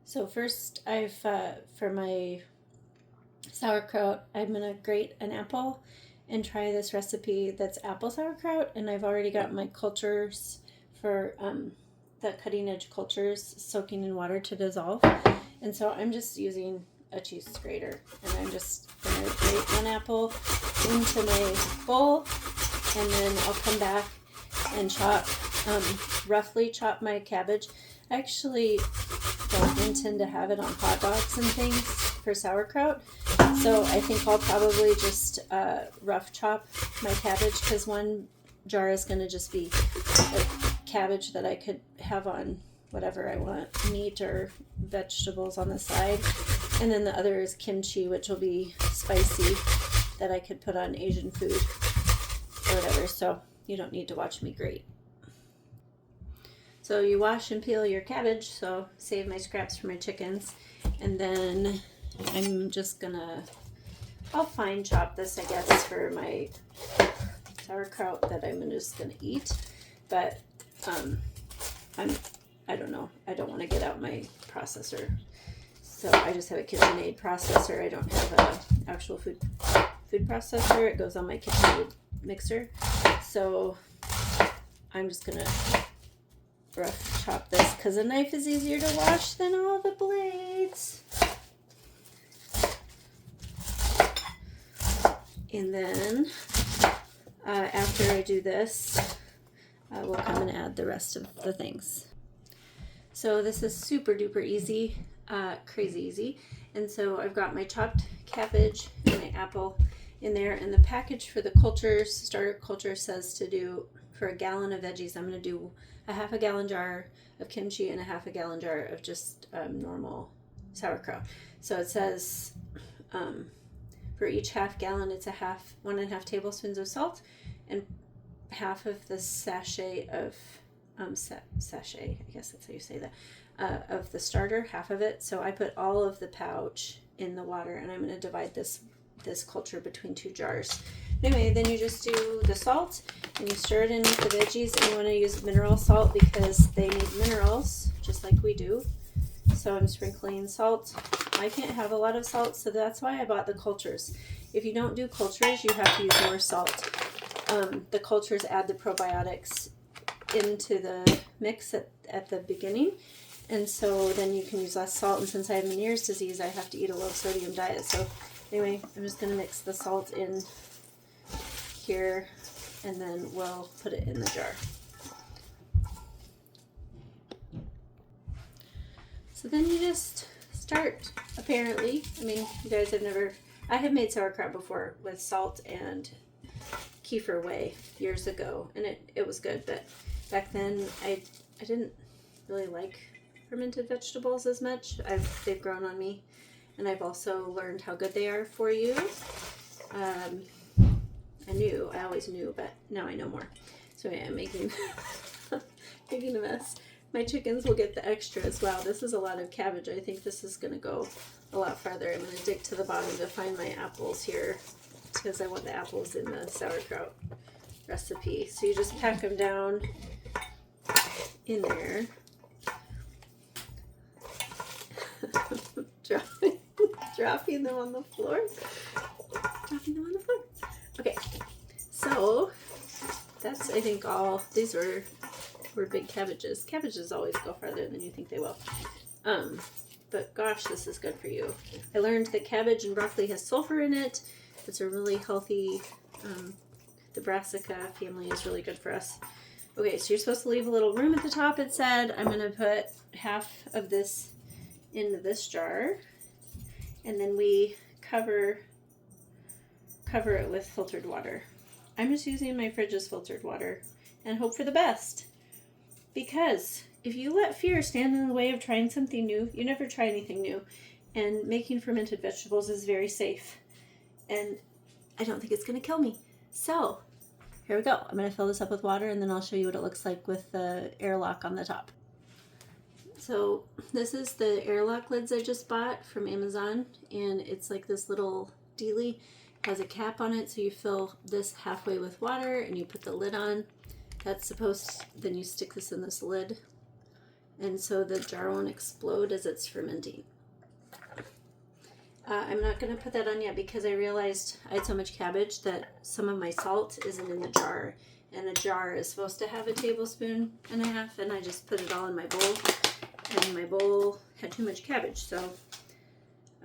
So first for my sauerkraut, I'm going to grate an apple and try this recipe that's apple sauerkraut. And I've already got my cultures for the cutting edge cultures soaking in water to dissolve. And so I'm just using a cheese grater. And I'm just going to grate one apple into my bowl. And then I'll come back and roughly chop my cabbage. I actually don't intend to have it on hot dogs and things for sauerkraut. So I think I'll probably just rough chop my cabbage, because one jar is going to just be like cabbage that I could have on whatever I want, meat or vegetables on the side. And then the other is kimchi, which will be spicy, that I could put on Asian food or whatever. So you don't need to watch me grate. So you wash and peel your cabbage, so save my scraps for my chickens. And then I'm just I'll fine chop this, I guess, for my sauerkraut that I'm just gonna eat. But I don't know, I don't want to get out my processor. So I just have a KitchenAid processor. I don't have an actual food processor. It goes on my KitchenAid mixer. So I'm just gonna rough chop this, because a knife is easier to wash than all the blades. And then after I do this, we'll come and add the rest of the things. So this is super duper easy, crazy easy. And so I've got my chopped cabbage and my apple in there, and the package for the cultures, starter culture, says to do, for a gallon of veggies, I'm going to do a half a gallon jar of kimchi and a half a gallon jar of just normal sauerkraut. So it says for each half gallon, it's 1.5 tablespoons of salt, and half of the sachet of sachet, I guess that's how you say that, of the starter, half of it. So I put all of the pouch in the water, and I'm going to divide this culture between 2 jars. Anyway, then you just do the salt and you stir it in with the veggies, and you want to use mineral salt because they need minerals just like we do. So I'm sprinkling salt. I can't have a lot of salt, so that's why I bought the cultures. If you don't do cultures, you have to use more salt. The cultures add the probiotics into the mix at the beginning, and so then you can use less salt. And since I have Meniere's disease, I have to eat a low sodium diet. So anyway, I'm just going to mix the salt in here, and then we'll put it in the jar. So then you just start, apparently. I mean, you guys I have made sauerkraut before with salt and kefir whey years ago, and it was good, but back then I didn't really like fermented vegetables as much. They've grown on me, and I've also learned how good they are for you. I always knew, but now I know more. So yeah, I'm making a mess. My chickens will get the extras. Wow, this is a lot of cabbage. I think this is going to go a lot farther. I'm going to dig to the bottom to find my apples here, because I want the apples in the sauerkraut recipe. So you just pack them down in there. Dropping them on the floor. Okay, so that's, I think, all. These were big cabbages. Cabbages always go farther than you think they will. But gosh, this is good for you. I learned that cabbage and broccoli has sulfur in it. It's a really healthy, the brassica family is really good for us. Okay, so you're supposed to leave a little room at the top, it said. I'm going to put half of this into this jar, and then we cover it with filtered water. I'm just using my fridge's filtered water and hope for the best. Because if you let fear stand in the way of trying something new, you never try anything new. And making fermented vegetables is very safe. And I don't think it's going to kill me. So, here we go. I'm going to fill this up with water, and then I'll show you what it looks like with the airlock on the top. So, this is the airlock lids I just bought from Amazon. And it's like this little dealie. It has a cap on it, so you fill this halfway with water, and you put the lid on. Then you stick this in this lid, and so the jar won't explode as it's fermenting. I'm not going to put that on yet because I realized I had so much cabbage that some of my salt isn't in the jar, and a jar is supposed to have 1.5 tablespoons, and I just put it all in my bowl, and my bowl had too much cabbage, so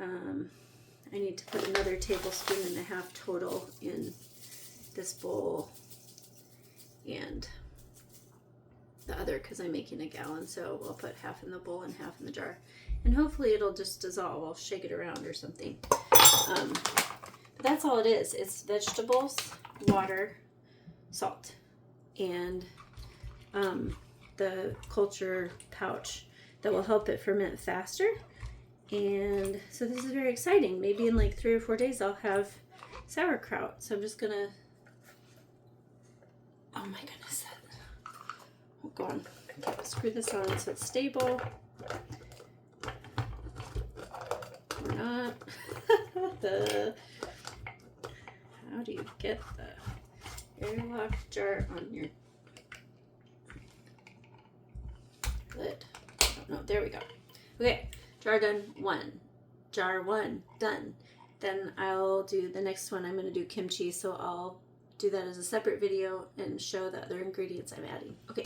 I need to put another 1.5 tablespoons total in this bowl and the other, because I'm making 1 gallon, so I'll put half in the bowl and half in the jar, and hopefully it'll just dissolve. I'll shake it around or something. But that's all it is. It's vegetables, water, salt, and the culture pouch that will help it ferment faster. And so this is very exciting. Maybe in like 3 or 4 days I'll have sauerkraut. So I'm just gonna, oh my goodness, oh, go on. Okay, screw this on so it's stable. Or not. How do you get the airlock jar on your lid? Oh, no, there we go. Okay, jar done. Jar 1 done. Then I'll do the next one. I'm going to do kimchi, so I'll do that as a separate video and show the other ingredients I'm adding. Okay,